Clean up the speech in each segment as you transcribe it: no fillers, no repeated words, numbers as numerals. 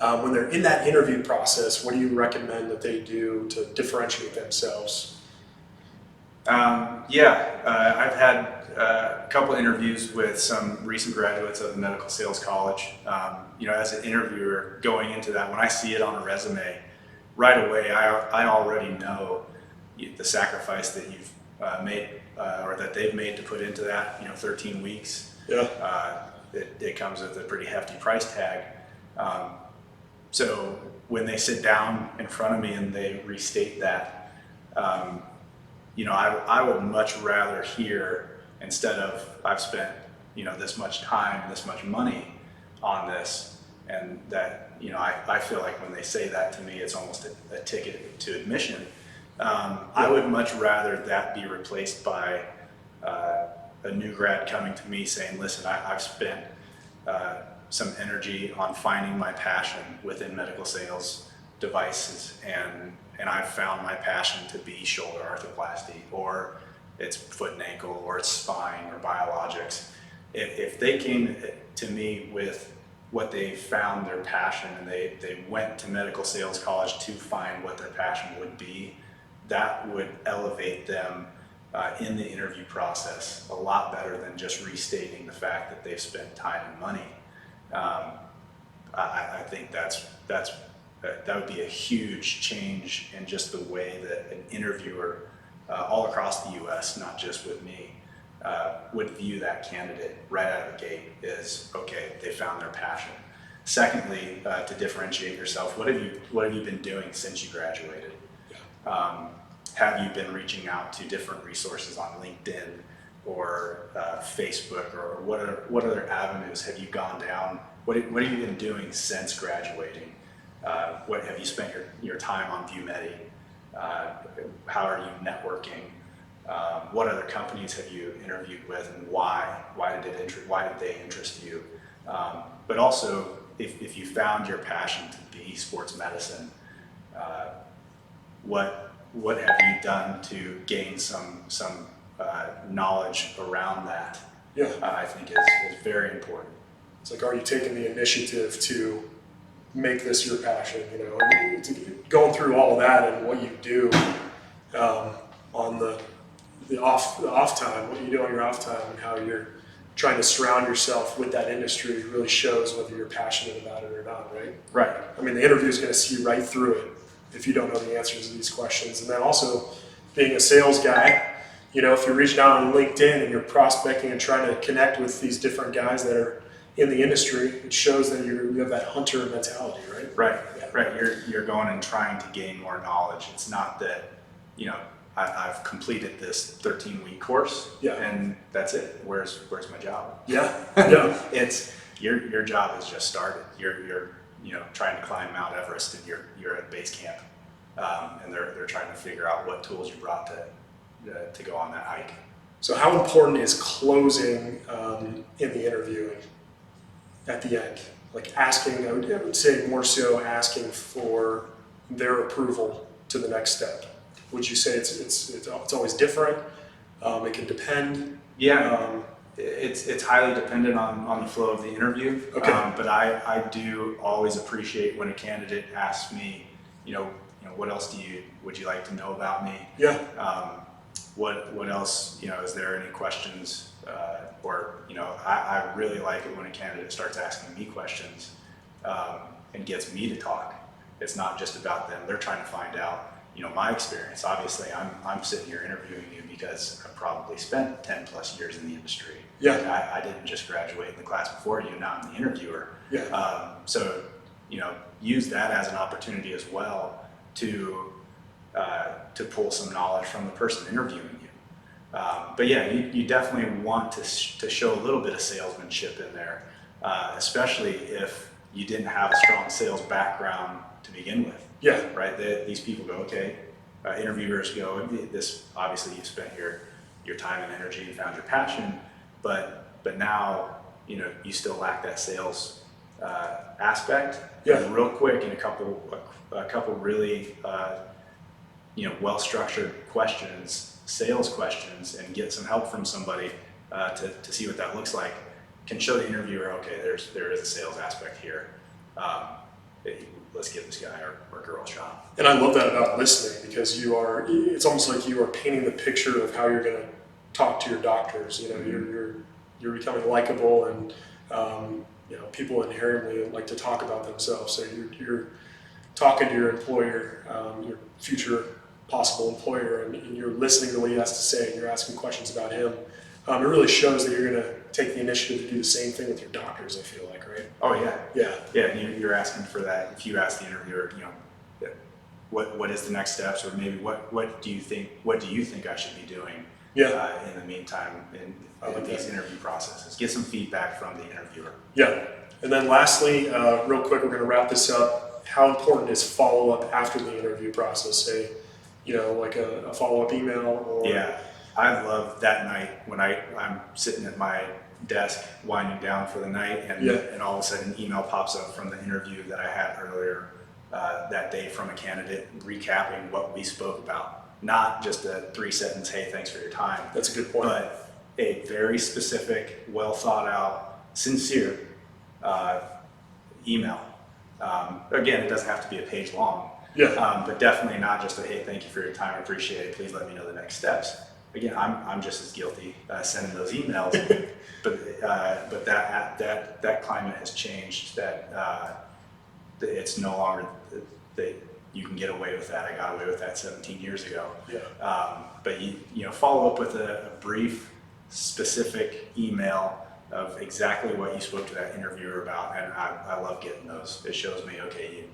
When they're in that interview process, what do you recommend that they do to differentiate themselves? I've had a couple interviews with some recent graduates of the medical sales college. As an interviewer going into that, when I see it on a resume, right away I already know the sacrifice that you've made or that they've made to put into that. 13 weeks. Yeah. It comes with a pretty hefty price tag. So when they sit down in front of me and they restate that, I would much rather hear, instead of I've spent, this much time, this much money on this, and that, I feel like when they say that to me, it's almost a ticket to admission. I would much rather that be replaced by a new grad coming to me saying, listen, I've spent some energy on finding my passion within medical sales devices, and I've found my passion to be shoulder arthroplasty, or it's foot and ankle, or it's spine, or biologics. If they came to me with what they found their passion, and they went to medical sales college to find what their passion would be, that would elevate them in the interview process a lot better than just restating the fact that they've spent time and money. I think that would be a huge change in just the way that an interviewer all across the U.S., not just with me, would view that candidate right out of the gate is, okay, they found their passion. Secondly, to differentiate yourself, what have you been doing since you graduated? Have you been reaching out to different resources on LinkedIn or Facebook, or what other avenues have you gone down? What have you been doing since graduating? What have you spent your time on ViewMedi? How are you networking? What other companies have you interviewed with, and why? Why did they interest you? But also, if you found your passion to be sports medicine, what have you done to gain some knowledge around that? I think is very important. It's like, are you taking the initiative to make this your passion? And going through all of that and what you do on the off time, what you do on your off time, and how you're trying to surround yourself with that industry really shows whether you're passionate about it or not, right? Right. I mean, the interview is going to see right through it if you don't know the answers to these questions. And then also, being a sales guy, if you're reaching out on LinkedIn and you're prospecting and trying to connect with these different guys that are in the industry, it shows that you have that hunter mentality, right? Right. Yeah. Right. You're going and trying to gain more knowledge. It's not that, I've completed this 13-week course, and that's it. Where's my job? Yeah. It's your job has just started. You're trying to climb Mount Everest, and you're at base camp, and they're trying to figure out what tools you brought to go on that hike. So how important is closing in the interview at the end? Like asking, I would say more so asking for their approval to the next step. Would you say it's always different? It can depend. Yeah. It's highly dependent on the flow of the interview. Okay. But I do always appreciate when a candidate asks me, what else would you like to know about me? Yeah. What else, is there any questions? I really like it when a candidate starts asking me questions and gets me to talk. It's not just about them. They're trying to find out, my experience. Obviously, I'm sitting here interviewing you because I've probably spent 10 plus years in the industry. Yeah. I didn't just graduate in the class before you. Now I'm the interviewer. Yeah. So, use that as an opportunity as well to pull some knowledge from the person interviewing you. But yeah, you definitely want to show a little bit of salesmanship in there, especially if you didn't have a strong sales background to begin with. Yeah. Right. These people go, okay. Interviewers go, this obviously you've spent your time and energy and found your passion, but now you still lack that sales aspect. Yeah. And real quick, in a couple really well-structured questions, sales questions, and get some help from somebody to see what that looks like, can show the interviewer, okay, there is a sales aspect here. let's give this guy or girl a shot. And I love that about listening, because it's almost like you are painting the picture of how you're going to talk to your doctors. You're becoming likable, and people inherently like to talk about themselves. So you're talking to your employer, your future possible employer, and you're listening to what he has to say, and you're asking questions about him. It really shows that you're going to take the initiative to do the same thing with your doctors, I feel like, right? Oh yeah. Yeah. Yeah, and you're asking for that. If you ask the interviewer, what is the next steps, or maybe what do you think I should be doing in the meantime in these interview processes? Get some feedback from the interviewer. Yeah. And then lastly, real quick, we're going to wrap this up. How important is follow-up after the interview process? Say, like a follow-up email or... Yeah, I love that night when I'm sitting at my desk winding down for the night, and all of a sudden an email pops up from the interview that I had earlier that day from a candidate recapping what we spoke about. Not just a 3-sentence, hey, thanks for your time. That's a good point. But a very specific, well thought out, sincere email. Again, it doesn't have to be a page long. Yeah. But definitely not just a, hey, thank you for your time, I appreciate it, please let me know the next steps. Again, I'm just as guilty sending those emails, but that climate has changed. That it's no longer that you can get away with that. I got away with that 17 years ago. Yeah. But you follow up with a brief, specific email of exactly what you spoke to that interviewer about, and I love getting those. It shows me, okay,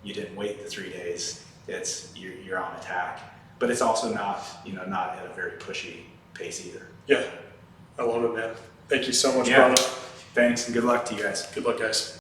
you didn't wait the 3 days. It's you're on attack, but it's also not at a very pushy pace either. Yeah, I love it, man. Thank you so much, Yeah. brother. Thanks, and good luck to you guys. Good luck, guys.